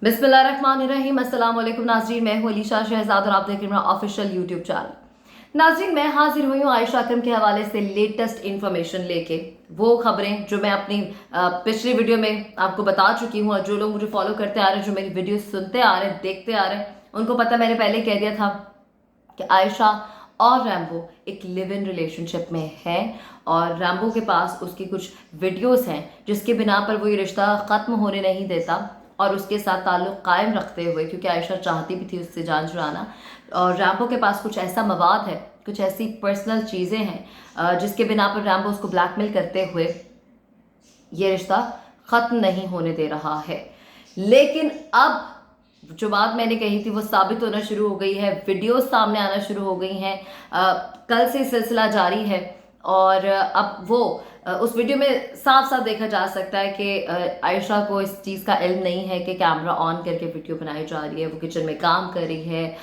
बिस्मिल्लाहिर्रहमानिर्रहीम। अस्सलाम वालेकुम नाज़रीन, मैं हूं अलीशा शहजाद और आप देख रहे हैं मेरा ऑफिशियल यूट्यूब चैनल। नाज़रीन, मैं हाजिर हुई हूं आयशा अकरम के हवाले से लेटेस्ट इन्फॉर्मेशन लेके। वो खबरें जो मैं अपनी पिछली वीडियो में आपको बता चुकी हूँ और जो लोग मुझे फॉलो करते आ रहे हैं, जो मेरी वीडियो सुनते आ रहे हैं, देखते आ रहे हैं, उनको पता मैंने पहले कह दिया था कि आयशा और रैम्बो एक लिव इन रिलेशनशिप में है और रैम्बो के पास उसकी कुछ वीडियोस हैं जिसके बिना पर वो ये रिश्ता ख़त्म होने नहीं देता और उसके साथ ताल्लुक़ कायम रखते हुए, क्योंकि आयशा चाहती भी थी उससे जान छुड़ाना, और रैम्बो के पास कुछ ऐसा मवाद है, कुछ ऐसी पर्सनल चीज़ें हैं जिसके बिना पर रैम्बो उसको ब्लैकमेल करते हुए ये रिश्ता ख़त्म नहीं होने दे रहा है। लेकिन अब जो बात मैंने कही थी वो साबित होना शुरू हो गई है, वीडियोस सामने आना शुरू हो गई हैं। कल से सिलसिला जारी है और अब वो उस वीडियो में साफ साफ देखा जा सकता है कि आयशा को इस चीज़ का इल्म नहीं है कि कैमरा ऑन करके वीडियो बनाई जा रही है। वो किचन में काम कर रही है।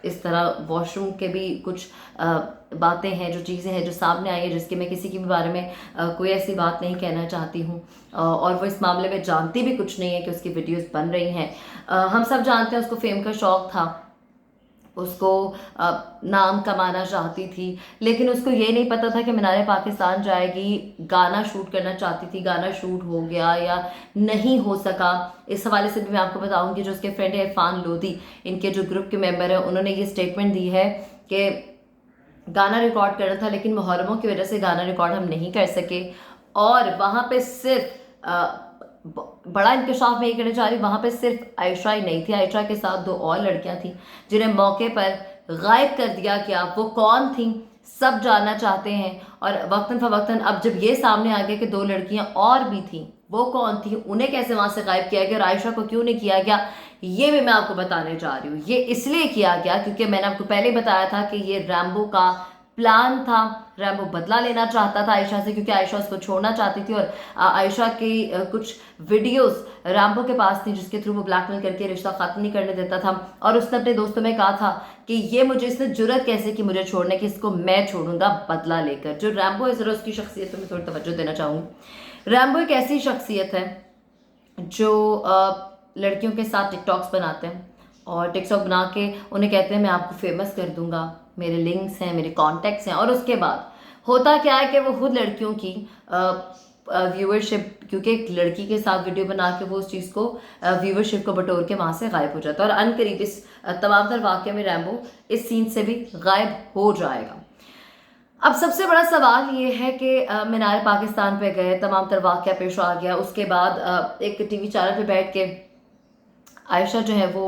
इस तरह वॉशरूम के भी कुछ बातें हैं, जो चीज़ें हैं जो सामने आई है, जिसके मैं किसी के भी बारे में कोई ऐसी बात नहीं कहना चाहती हूँ। और वो इस मामले में जानती भी कुछ नहीं है कि उसकी वीडियोस बन रही हैं। हम सब जानते हैं उसको फेम का शौक़ था, उसको नाम कमाना चाहती थी, लेकिन उसको ये नहीं पता था कि मीनार पाकिस्तान जाएगी, गाना शूट करना चाहती थी, गाना शूट हो गया या नहीं हो सका। इस हवाले से भी मैं आपको बताऊंगी। जो उसके फ्रेंड है इरफान लोधी, इनके जो ग्रुप के मेंबर हैं, उन्होंने ये स्टेटमेंट दी है कि गाना रिकॉर्ड करना था लेकिन मुहर्रमों की वजह से गाना रिकॉर्ड हम नहीं कर सके। और वहाँ पे सिर्फ बड़ा इंकशाफ में ये कहना चाह रही, वहाँ पे सिर्फ आयशा ही नहीं थी, आयशा के साथ दो और लड़कियां थी जिन्हें मौके पर गायब कर दिया गया। वो कौन थी सब जानना चाहते हैं। और वक्तन फवक्तन अब जब ये सामने आ गया कि दो लड़कियां और भी थी, वो कौन थी, उन्हें कैसे वहां से गायब किया गया और आयशा को क्यों नहीं किया गया, ये भी मैं आपको बताने जा रही हूँ। ये इसलिए किया गया क्योंकि मैंने आपको पहले बताया था कि ये रैम्बो का प्लान था। रैम्बो बदला लेना चाहता था आयशा से, क्योंकि आयशा उसको छोड़ना चाहती थी और आयशा की कुछ वीडियोस रैम्बो के पास थी जिसके थ्रू वो ब्लैकमेल करके रिश्ता खत्म नहीं करने देता था। और उसने अपने दोस्तों में कहा था कि ये मुझे, इसने जुर्रत कैसे की मुझे छोड़ने की, इसको मैं छोड़ूंगा बदला लेकर। जो रैम्बो है, जरा उसकी शख्सियत पर मैं थोड़ी तवज्जो देना चाहूँगी। रैम्बो एक ऐसी शख्सियत है जो लड़कियों के साथ टिकटॉक्स बनाते हैं और टिकटॉक बना के उन्हें कहते हैं मैं आपको फेमस कर दूंगा, मेरे लिंक्स हैं, मेरे कॉन्टैक्ट्स हैं। और उसके बाद होता क्या है कि वो खुद लड़कियों की व्यूअरशिप, क्योंकि एक लड़की के साथ वीडियो बना के वो उस चीज़ को व्यूअरशिप को बटोर के वहाँ से गायब हो जाता है और अनकरीब इस तमाम तर वाक़े में रैम्बो इस सीन से भी गायब हो जाएगा। अब सबसे बड़ा सवाल ये है कि मीनार पाकिस्तान पे गए, तमाम तर वाक़या पेश आ गया। उसके बाद एक टीवी चैनल पे बैठ के आयशा जो है वो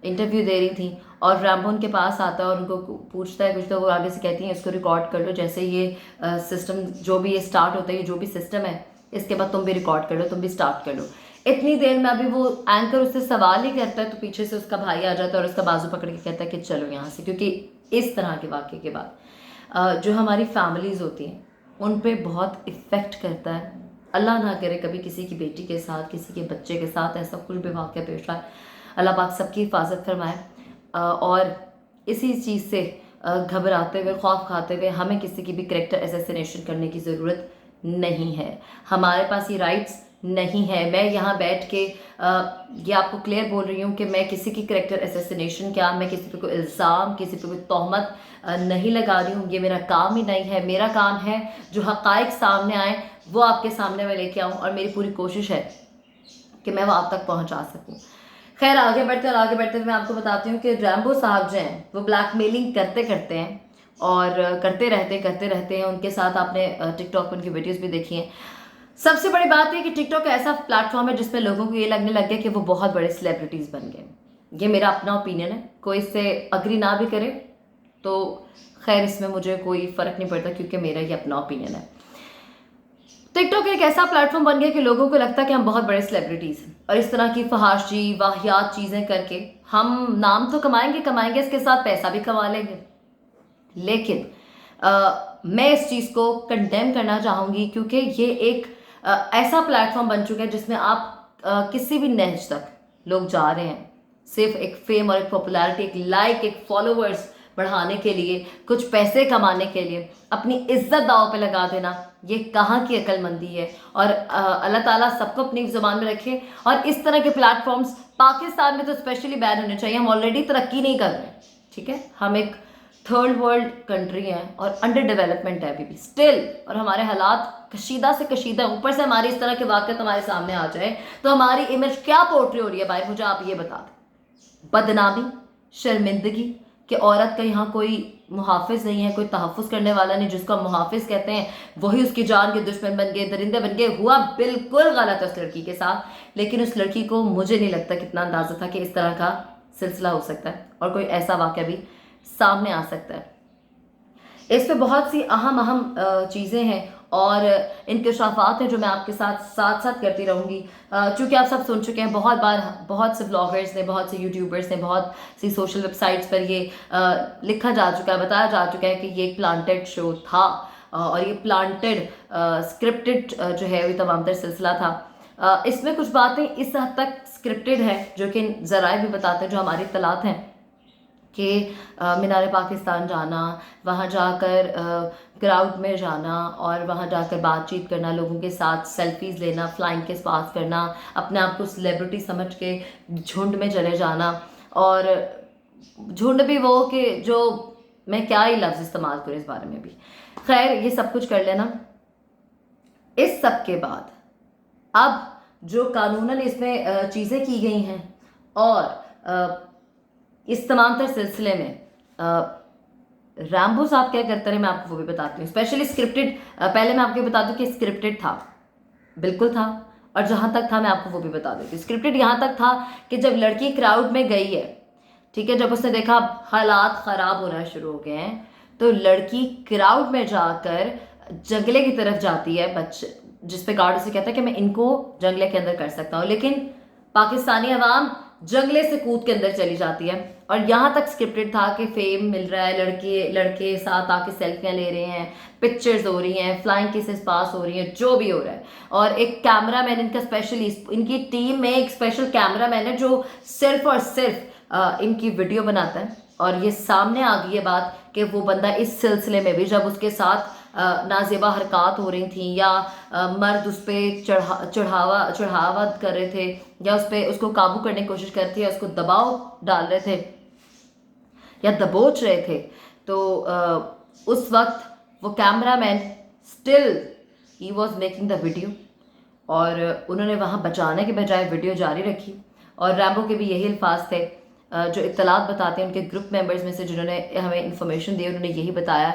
इंटरव्यू दे रही थी और रैम्बो उनके पास आता है और उनको पूछता है कुछ, तो वो आगे से कहती हैं इसको रिकॉर्ड कर लो, जैसे ये सिस्टम जो भी ये स्टार्ट होता है, ये जो भी सिस्टम है, इसके बाद तुम भी रिकॉर्ड कर लो, तुम भी स्टार्ट कर लो। इतनी देर में अभी वो एंकर उससे सवाल ही करता है तो पीछे से उसका भाई आ जाता है और उसका बाजू पकड़ के कहता है कि चलो यहाँ से। क्योंकि इस तरह के वाक़े के बाद जो हमारी फैमिलीज़ होती हैं उन पर बहुत इफ़ेक्ट करता है। अल्लाह ना करे कभी किसी की बेटी के साथ, किसी के बच्चे के साथ ऐसा कुछ भी वाक़या पेश आए। अल्लाह पाक सबकी हिफाजत फरमाए। और इसी चीज़ से घबराते हुए, खौफ खाते हुए हमें किसी की भी कैरेक्टर असैसिनेशन करने की ज़रूरत नहीं है। हमारे पास ये राइट्स नहीं है। मैं यहाँ बैठ के ये आपको क्लियर बोल रही हूँ कि मैं किसी की कैरेक्टर असैसिनेशन, क्या मैं किसी पे कोई इल्ज़ाम, किसी पे कोई तोहमत नहीं लगा रही हूँ। ये मेरा काम ही नहीं है। मेरा काम है जो हक़ाइक़ सामने आए वो आपके सामने मैं लेके आऊँ और मेरी पूरी कोशिश है कि मैं वो आप तक पहुँचा सकूँ। खैर, आगे बढ़ते मैं आपको बताती हूँ कि रैम्बो साहब जो हैं वो ब्लैकमेलिंग करते हैं और करते रहते हैं। उनके साथ आपने टिकटॉक पर उनकी वीडियोस भी देखी हैं। सबसे बड़ी बात है कि टिकटॉक ऐसा प्लेटफॉर्म है जिसमें लोगों को ये लगने लग गया कि वो बहुत बड़े सेलिब्रिटीज़ बन गए। ये मेरा अपना ओपिनियन है, कोई इससे अग्री ना भी करे तो खैर इसमें मुझे कोई फ़र्क नहीं पड़ता, क्योंकि मेरा ये अपना ओपिनियन है। टिकटॉक एक ऐसा प्लेटफॉर्म बन गया कि लोगों को लगता है कि हम बहुत बड़े सेलिब्रिटीज़ हैं और इस तरह की फहाशी वाहियात चीज़ें करके हम नाम तो कमाएंगे, इसके साथ पैसा भी कमा लेंगे। लेकिन मैं इस चीज़ को कंडेम करना चाहूँगी, क्योंकि ये एक ऐसा प्लेटफॉर्म बन चुका है जिसमें आप किसी भी नहज तक लोग जा रहे हैं सिर्फ एक फेम और एक पॉपुलैरिटी, एक लाइक, एक फॉलोवर्स बढ़ाने के लिए, कुछ पैसे कमाने के लिए अपनी इज्जत दांव पे लगा देना, ये कहाँ की अक्लमंदी है। और अल्लाह ताला सबको अपनी ज़ुबान में रखे। और इस तरह के प्लेटफॉर्म्स पाकिस्तान में तो स्पेशली बैन होने चाहिए। हम ऑलरेडी तरक्की नहीं कर रहे, ठीक है, हम एक थर्ड वर्ल्ड कंट्री है और अंडर डेवलपमेंट है अभी भी स्टिल, और हमारे हालात कशीदा से कशीदा, ऊपर से हमारे इस तरह के वाक़यात हमारे सामने आ जाए तो हमारी इमेज क्या पोर्ट्रे हो रही है भाई, मुझे आप ये बता दें। बदनामी, शर्मिंदगी कि औरत का यहाँ कोई मुहाफिज नहीं है, कोई तहफ़्फ़ुज़ करने वाला नहीं, जिसको हम मुहाफिज कहते हैं वही उसकी जान के दुश्मन बन गए, दरिंदे बन गए। हुआ बिल्कुल गलत उस लड़की के साथ, लेकिन उस लड़की को मुझे नहीं लगता कितना अंदाज़ा था कि इस तरह का सिलसिला हो सकता है और कोई ऐसा वाक़या भी सामने आ सकता है। इस पे बहुत सी अहम चीज़ें हैं और इंकशाफात हैं जो मैं आपके साथ साथ करती रहूँगी। चूँकि आप सब सुन चुके हैं बहुत बार, बहुत से ब्लॉगर्स ने, बहुत से यूट्यूबर्स ने, बहुत सी सोशल वेबसाइट्स पर ये लिखा जा चुका है, बताया जा चुका है कि ये एक प्लांटेड शो था और ये प्लांटेड स्क्रिप्टेड जो है ये तमाम तर सिलसिला था। इसमें कुछ बातें इस हद तक स्क्रिप्टेड है जो कि ज़राए भी बताते हैं, जो हमारी इत्तलात हैं कि मीनार पाकिस्तान जाना, वहाँ जाकर क्राउड में जाना और वहाँ जाकर बातचीत करना, लोगों के साथ सेल्फीज़ लेना, फ्लाइंग किस पास करना, अपने आप को सेलिब्रिटी समझ के झुंड में चले जाना। और झुंड भी वो कि जो, मैं क्या ही लफ्ज़ इस्तेमाल करूँ इस बारे में भी, खैर ये सब कुछ कर लेना। इस सब के बाद अब जो कानूनन इसमें चीज़ें की गई हैं और इस तमाम तर सिलसिले में रैम्बो साहब क्या करते रहे मैं आपको वो भी बताती हूँ। स्पेशली स्क्रिप्टेड, पहले मैं आपको बता दूँ कि स्क्रिप्टेड था, बिल्कुल था, और जहाँ तक था मैं आपको वो भी बता देती हूँ। स्क्रिप्टेड यहाँ तक था कि जब लड़की क्राउड में गई है, ठीक है, जब उसने देखा हालात ख़राब होना शुरू हो गए हैं, तो लड़की क्राउड में जाकर जंगले की तरफ जाती है, बच्चे जिस पे गार्ड उसे कहता है कि मैं इनको जंगले के अंदर कर सकता हूँ, लेकिन पाकिस्तानी अवाम जंगले से कूद के अंदर चली जाती है। और यहाँ तक स्क्रिप्टेड था कि फेम मिल रहा है, लड़के साथ आके सेल्फियाँ ले रहे हैं, पिक्चर्स हो रही हैं, फ्लाइंग किसेस पास हो रही हैं, जो भी हो रहा है। और एक कैमरा मैन इनका स्पेशली, इनकी टीम में एक स्पेशल कैमरा मैन है जो सिर्फ और सिर्फ इनकी वीडियो बनाता है। और ये सामने आ गई है बात कि वो बंदा इस सिलसिले में भी, जब उसके साथ नाजेबा हरकत हो रही थी या मर्द उस पर चढ़ावा कर रहे थे या उसको काबू करने की कोशिश कर रहे थे या उसको दबाव डाल रहे थे या दबोच रहे थे, तो उस वक्त वो camera man still he was making the video और उन्होंने वहाँ बचाने के बजाय वीडियो जारी रखी। और रैम्बो के भी यही अल्फाज थे, जो इत्तलात बताते हैं उनके ग्रुप मेंबर्स में से जिन्होंने हमें इन्फॉर्मेशन दी, उन्होंने यही बताया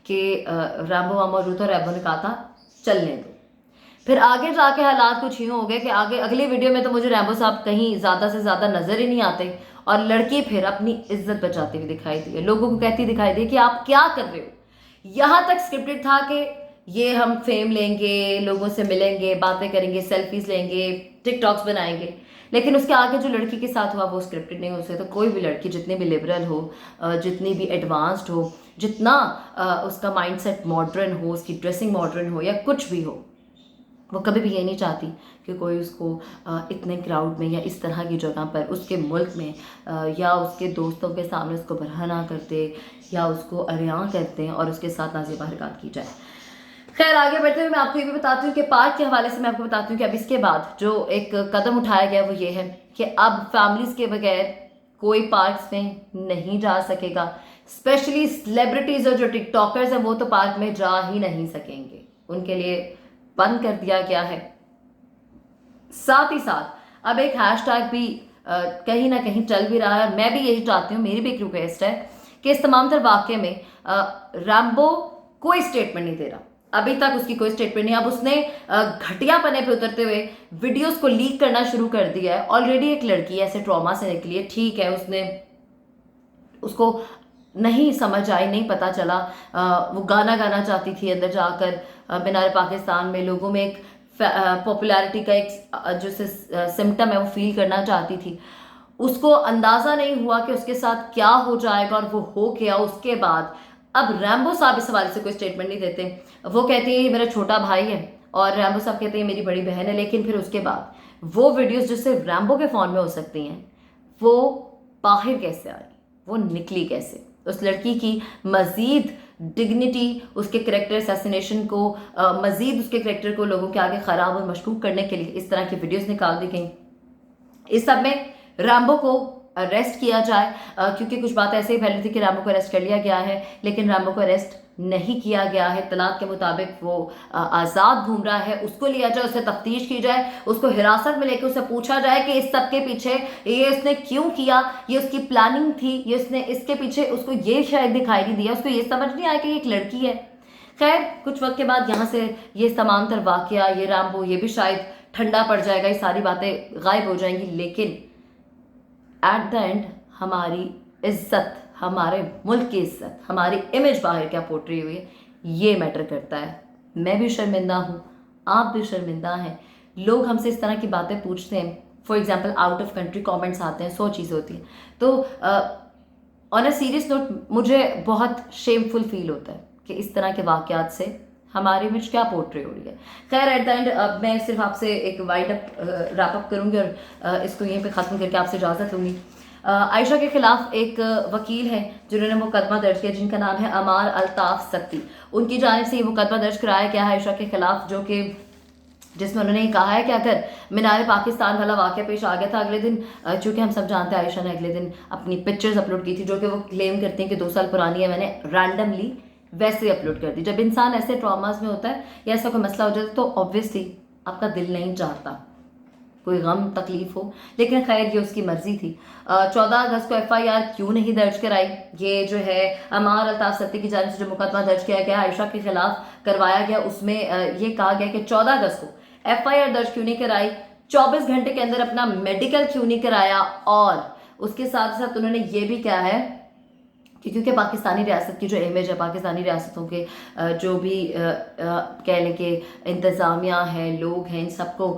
कि रैम्बो वहाँ मौजूद था, रैम्बो ने कहा था चलने दो। फिर आगे जाके हालात कुछ यूँ हो गए कि आगे अगली वीडियो में तो मुझे रैम्बो साहब कहीं ज़्यादा से ज़्यादा नज़र ही नहीं आते और लड़की फिर अपनी इज्जत बचाती हुई दिखाई दी है, लोगों को कहती दिखाई दी कि आप क्या कर रहे हो। यहाँ तक स्क्रिप्टेड था कि ये हम फेम लेंगे, लोगों से मिलेंगे, बातें करेंगे, सेल्फीज लेंगे, टिकटॉक्स बनाएंगे, लेकिन उसके आगे जो लड़की के साथ हुआ वो स्क्रिप्टेड नहीं हो सकता। कोई भी लड़की जितनी भी लिबरल हो, जितनी भी एडवांस्ड हो, जितना उसका माइंडसेट मॉडर्न हो, उसकी ड्रेसिंग मॉडर्न हो या कुछ भी हो, वो कभी भी ये नहीं चाहती कि कोई उसको इतने क्राउड में या इस तरह की जगह पर उसके मुल्क में या उसके दोस्तों के सामने उसको बरहना करते या उसको अरियां करते हैं और उसके साथ नाज़ेबा हरकत की जाए। खैर आगे बढ़ते हुए मैं आपको ये भी बताती हूँ कि पार्क के हवाले से मैं आपको बताती हूँ कि अब इसके बाद जो एक कदम उठाया गया वो ये है कि अब फैमिलीज़ के बगैर कोई पार्क्स में नहीं जा सकेगा। स्पेशली सेलिब्रिटीज़ और जो टिकटॉकर्स हैं वो तो पार्क में जा ही नहीं सकेंगे, उनके लिए बंद कर दिया गया है। साथ ही साथ अब एक हैशटैग भी कहीं ना कहीं चल भी रहा है। मैं भी यही चाहती हूँ, मेरी भी एक रिक्वेस्ट है कि इस तमाम तर वाक़े में रैम्बो कोई स्टेटमेंट नहीं दे रहा, अभी तक उसकी कोई स्टेटमेंट नहीं। अब उसने घटिया पने पे उतरते हुए वीडियोस को लीक करना शुरू कर दिया है। ऑलरेडी एक लड़की ऐसे ट्रॉमा से निकली है, ठीक है, उसको नहीं समझ आई, नहीं पता चला, वो गाना गाना चाहती थी अंदर जाकर मीनार पाकिस्तान में, लोगों में एक पॉपुलैरिटी का एक जो सिम्टम है वो फील करना चाहती थी। उसको अंदाज़ा नहीं हुआ कि उसके साथ क्या हो जाएगा और वो हो गया। उसके बाद अब रैम्बो साहब इस हवाले से कोई स्टेटमेंट नहीं देते, वो कहते हैं मेरा छोटा भाई है और रैम्बो साहब कहते हैं मेरी बड़ी बहन है, लेकिन फिर उसके बाद वो वीडियोस जो सिर्फ रैम्बो के फ़ोन में हो सकती हैं वो बाहर कैसे आई, वो निकली कैसे, उस लड़की की मज़ीद डिग्निटी, उसके करेक्टर असैसिनेशन को, मज़ीद उसके करेक्टर को लोगों के आगे ख़राब और मशकूक करने के लिए इस तरह की वीडियोस निकाल दी गई। इस सब में रैम्बो को अरेस्ट किया जाए, क्योंकि कुछ बात ऐसे ही फैली थी कि रैम्बो को अरेस्ट कर लिया गया है, लेकिन रैम्बो को अरेस्ट नहीं किया गया है। तलाक के मुताबिक वो आज़ाद घूम रहा है। उसको लिया जाए, उससे तफ्तीश की जाए, उसको हिरासत में लेकर उससे पूछा जाए कि इस सब के पीछे ये उसने क्यों किया, ये उसकी प्लानिंग थी, ये उसने इसके पीछे, उसको ये शायद दिखाई नहीं दिया, उसको ये समझ नहीं आया कि ये एक लड़की है। खैर कुछ वक्त के बाद यहाँ से ये समांतर वाकया, ये रैम्बो, ये भी शायद ठंडा पड़ जाएगा, ये सारी बातें गायब हो जाएंगी। लेकिन एट द एंड हमारी इज्जत, हमारे मुल्क की इज्जत, हमारी इमेज बाहर क्या पोर्ट्रे हुई है, ये मैटर करता है। मैं भी शर्मिंदा हूँ, आप भी शर्मिंदा हैं। लोग हमसे इस तरह की बातें पूछते हैं, for example out of country comments आते हैं, 100 चीज़ें होती हैं। तो ऑन अ सीरियस नोट मुझे बहुत शेमफुल फील होता है कि इस तरह के वाक़यात से हमारी इमेज क्या पोर्ट्रे हो रही है। खैर एट द एंड मैं सिर्फ आपसे एक वाइड अप रैप अप करूँगी और इसको यहीं पे ख़त्म करके आपसे इजाज़त लूँगी। आयशा के खिलाफ एक वकील है जिन्होंने मुकदमा दर्ज किया, जिनका नाम है अमार अल्ताफ सक्ती। उनकी जानिब से ये मुकदमा दर्ज कराया गया है आयशा के खिलाफ, जो कि जिसमें उन्होंने कहा है कि अगर मीनार पाकिस्तान वाला वाक़या पेश आ गया था अगले दिन, चूँकि हम सब जानते हैं आयशा ने अगले दिन अपनी पिक्चर्स अपलोड की थी, जो कि वो क्लेम करते हैं कि 2 साल पुरानी है, मैंने रैंडमली वैसे अपलोड कर दी। जब इंसान ऐसे ट्रॉमास में होता है या ऐसा कोई मसला हो जाता है तो ऑब्वियसली आपका दिल नहीं चाहता कोई गम तकलीफ हो, लेकिन खैर ये उसकी मर्जी थी। 14 अगस्त को FIR क्यों नहीं दर्ज कराई, ये जो है अमार अल्ताफ सक्ती की जानिब से जो मुकदमा दर्ज किया गया आयशा के खिलाफ करवाया गया, उसमें ये कहा गया कि 14 अगस्त को FIR दर्ज क्यों नहीं कराई, 24 घंटे के अंदर अपना मेडिकल क्यों नहीं कराया, और उसके साथ साथ उन्होंने ये भी कहा है कि क्योंकि पाकिस्तानी रियासत की जो इमेज है, पाकिस्तानी रियासतों के जो भी कह लें कि इंतज़ामिया है, लोग हैं, इन सबको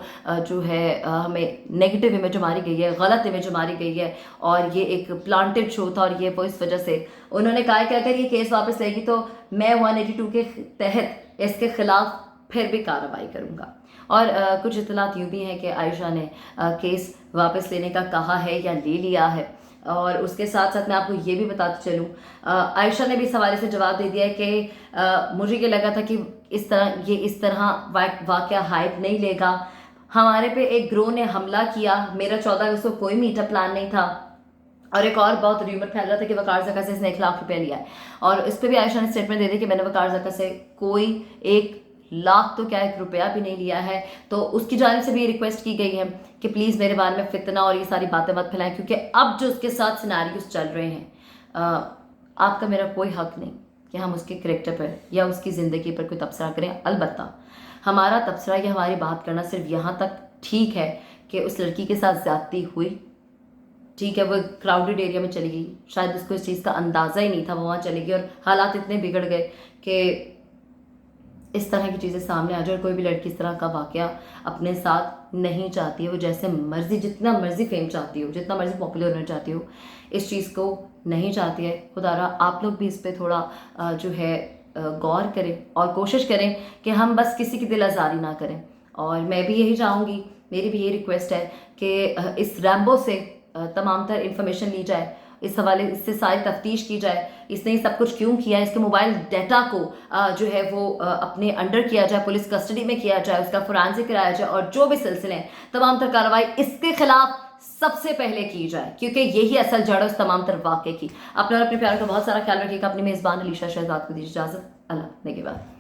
जो है हमें नेगेटिव इमेज मारी गई है, गलत इमेज मारी गई है, और ये एक प्लांटेड शो था। और ये वो इस वजह से उन्होंने कहा कि अगर ये केस वापस लेगी तो मैं 182 के तहत इसके खिलाफ फिर भी कार्रवाई करूँगा। और कुछ इतलात यूँ भी हैं कि आयशा ने केस वापस लेने का कहा है या ले लिया है। और उसके साथ साथ मैं आपको ये भी बताती चलूँ, आयशा ने भी इस हवाले से जवाब दे दिया है कि मुझे ये लगा था कि इस तरह वाक़या हाइप नहीं लेगा। हमारे पे एक ग्रोह ने हमला किया, मेरा 14 अगस्त को कोई मीटअप प्लान नहीं था। और एक और बहुत र्यूमर फैल रहा था कि वकार ज़का से इसने 1 लाख रुपया लिया है, और इस पर भी आयशा ने स्टेटमेंट दे दी कि मैंने वकार ज़का से कोई 1 लाख तो क्या 1 रुपया भी नहीं लिया है। तो उसकी जानिब से भी ये रिक्वेस्ट की गई है कि प्लीज़ मेरे बारे में फितना और ये सारी बातें मत फैलाएं, क्योंकि अब जो उसके साथ सिनेरियोस चल रहे हैं, आपका मेरा कोई हक नहीं कि हम उसके करैक्टर पर या उसकी ज़िंदगी पर कोई तबसरा करें। अलबत्ता हमारा तबसरा या हमारी बात करना सिर्फ यहाँ तक ठीक है कि उस लड़की के साथ ज़्यादती हुई, ठीक है, वो क्राउडेड एरिया में चली गई, शायद उसको इस चीज़ का अंदाज़ा ही नहीं था, वो वहाँ चली गई और हालात इतने बिगड़ गए कि इस तरह की चीज़ें सामने आ जाए। और कोई भी लड़की इस तरह का वाक़या अपने साथ नहीं चाहती है, वो जैसे मर्जी, जितना मर्जी फेम चाहती हो, जितना मर्जी पॉपुलर होना चाहती हो, इस चीज़ को नहीं चाहती है। खुदारा आप लोग भी इस पर थोड़ा जो है गौर करें और कोशिश करें कि हम बस किसी की दिल आज़ारी ना करें। और मैं भी यही चाहूँगी, मेरी भी ये रिक्वेस्ट है कि इस रैम्बो से तमाम तर इंफॉर्मेशन ली जाए, इस हवाले इससे सारी तफ्तीश की जाए, इसने ये सब कुछ क्यों किया, इसके मोबाइल डाटा को जो है वो अपने अंडर किया जाए, पुलिस कस्टडी में किया जाए, उसका फोरेंसिक कराया जाए, और जो भी सिलसिले हैं तमाम तर कार्रवाई इसके खिलाफ सबसे पहले की जाए, क्योंकि यही असल जड़ है उस तमाम तर वाक़े की। अपने और अपने प्यार का बहुत सारा ख्याल रखिएगा। अपनी मेज़बान अलीशा शहजाद को दीजिए इजाज़त। अल्लाह ने के बाद।